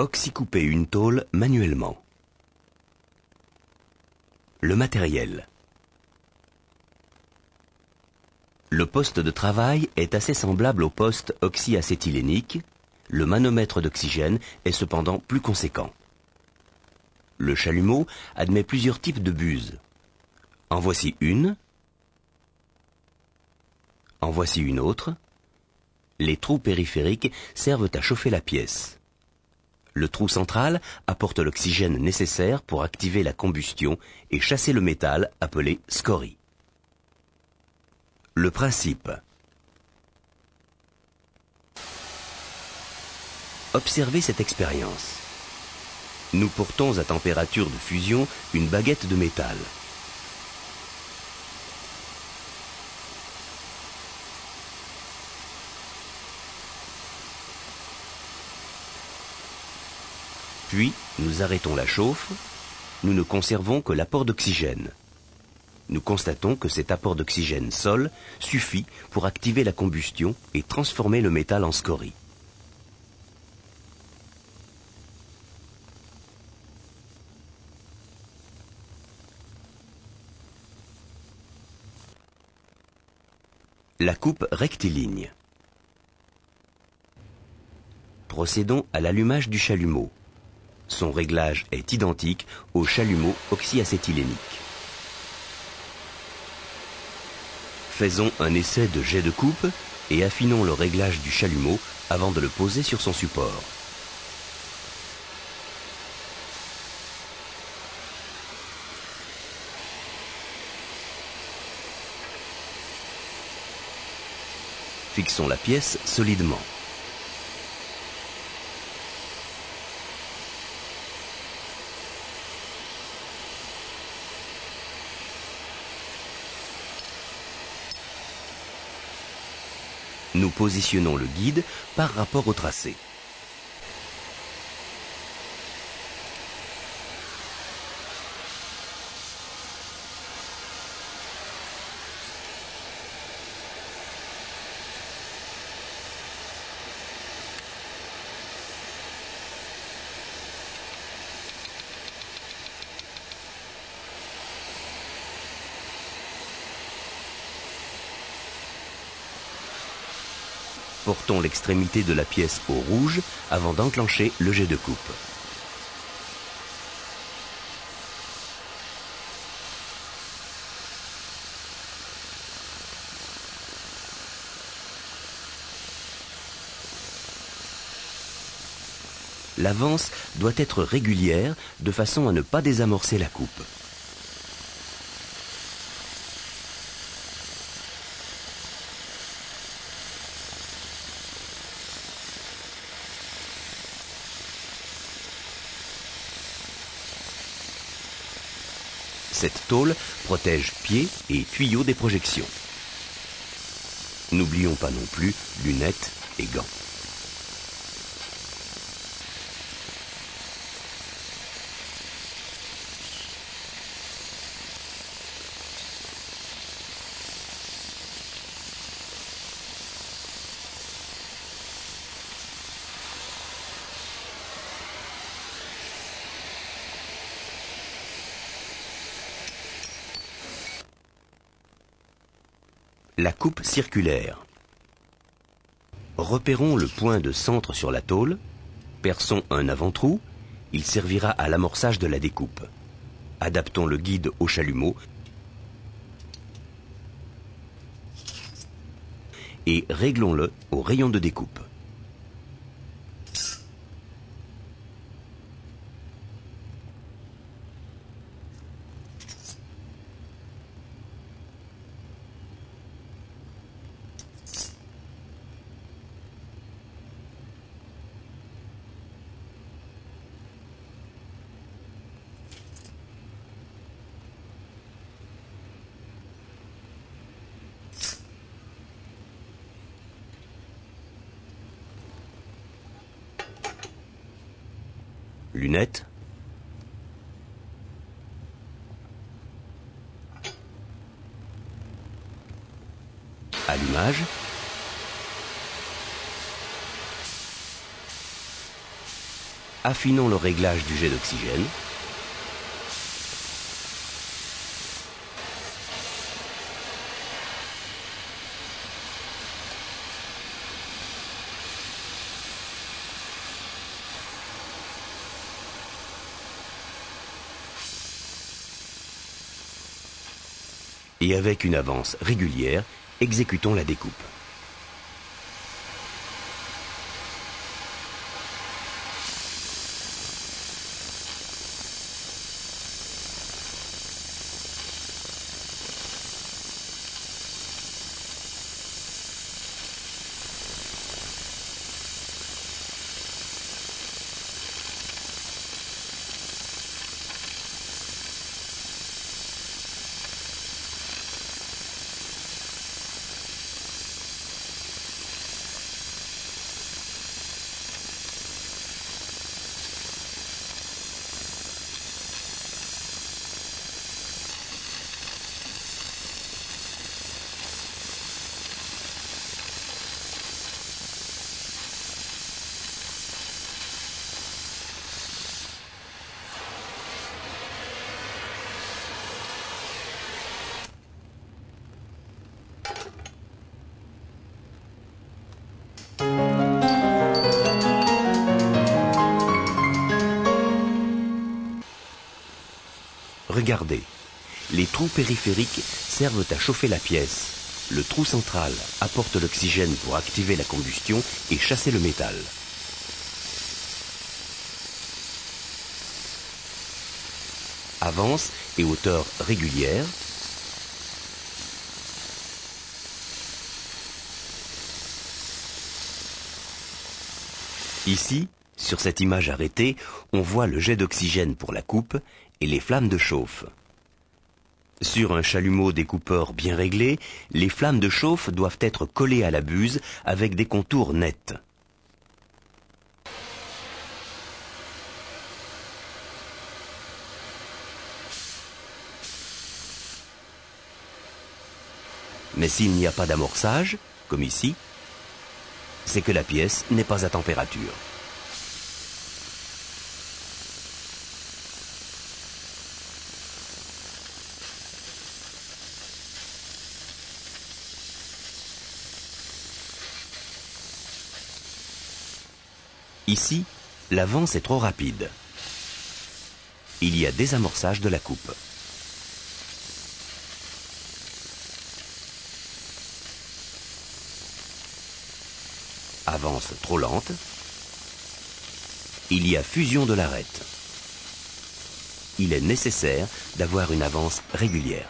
Oxycouper une tôle manuellement. Le matériel. Le poste de travail est assez semblable au poste oxyacétylénique. Le manomètre d'oxygène est cependant plus conséquent. Le chalumeau admet plusieurs types de buses. En voici une. En voici une autre. Les trous périphériques servent à chauffer la pièce. Le trou central apporte l'oxygène nécessaire pour activer la combustion et chasser le métal appelé scorie. Le principe. Observez cette expérience. Nous portons à température de fusion une baguette de métal. Puis, nous arrêtons la chauffe. Nous ne conservons que l'apport d'oxygène. Nous constatons que cet apport d'oxygène sol suffit pour activer la combustion et transformer le métal en scorie. La coupe rectiligne. Procédons à l'allumage du chalumeau. Son réglage est identique au chalumeau oxyacétylénique. Faisons un essai de jet de coupe et affinons le réglage du chalumeau avant de le poser sur son support. Fixons la pièce solidement. Nous positionnons le guide par rapport au tracé. Portons l'extrémité de la pièce au rouge avant d'enclencher le jet de coupe. L'avance doit être régulière de façon à ne pas désamorcer la coupe. Cette tôle protège pieds et tuyaux des projections. N'oublions pas non plus lunettes et gants. La coupe circulaire. Repérons le point de centre sur la tôle, perçons un avant-trou, il servira à l'amorçage de la découpe. Adaptons le guide au chalumeau et réglons-le au rayon de découpe. Lunettes. Allumage. Affinons le réglage du jet d'oxygène. Et avec une avance régulière, exécutons la découpe. Regardez, les trous périphériques servent à chauffer la pièce. Le trou central apporte l'oxygène pour activer la combustion et chasser le métal. Avance et hauteur régulière. Ici, sur cette image arrêtée, on voit le jet d'oxygène pour la coupe et les flammes de chauffe. Sur un chalumeau découpeur bien réglé, les flammes de chauffe doivent être collées à la buse avec des contours nets. Mais s'il n'y a pas d'amorçage, comme ici, c'est que la pièce n'est pas à température. Ici, l'avance est trop rapide. Il y a désamorçage de la coupe. Avance trop lente. Il y a fusion de l'arête. Il est nécessaire d'avoir une avance régulière.